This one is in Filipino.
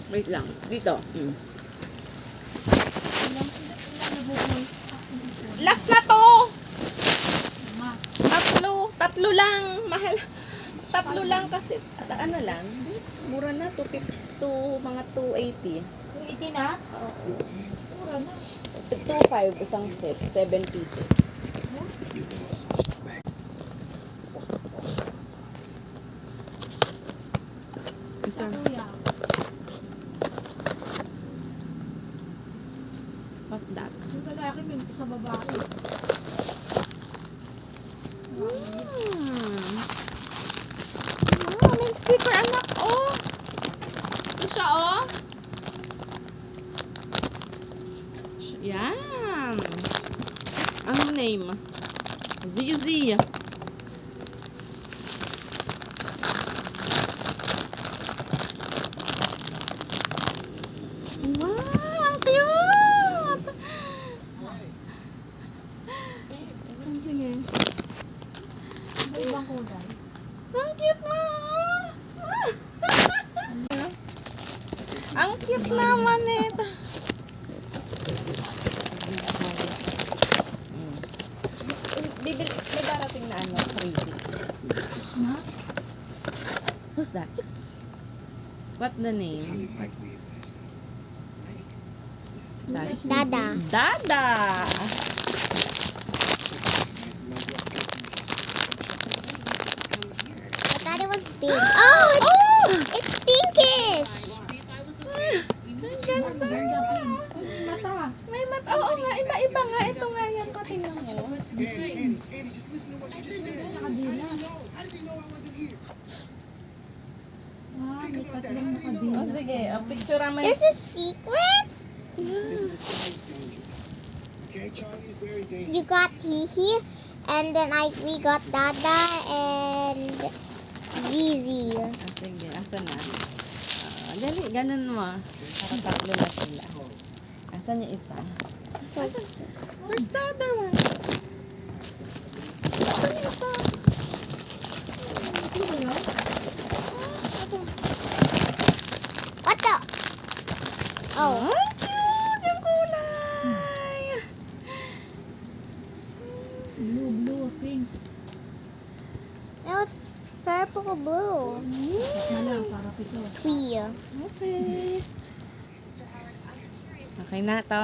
Wait lang. Dito. Last na to! Tatlo lang. Mahal. Tatlo lang kasi, ano lang, mura na, 250, mga 280. 280 na? Oo. Mura na. 2.5 isang set, 7 pieces. Sir, Kuya. what's that? Yung lalaki, may sa babae. May sticker, anak, oh. Ito siya, oh. Yan. Anong name? ZZ. Wow, ang cute! Sige. May ibang kulay. Ang cute mo! Ang cute naman ito. May darating na ano, freebie. Na? Who's that? What's the name? Dada. Dada! I thought it was pink. Oh, it's pinkish. Ang ganda. Mata. May mata. Oo nga, iba-iba nga. Ito nga yan. Patingnan mo. Nakadila. Ah, may tatlong nakadila. Oh, sige. Picture mo. There's a secret. You got Hihi, and then we got Dada and Zizi. Sige. Asan na? Dali. Ganun mo. Para tatlo na sila. Asan yung isa? Asan? Where's the other one? Asan yung isa? What the? Oh, Ang cute! Yung kulay! Blue, pink. now it's purple blue. Malang, para pito. Clear. Okay. Okay na to.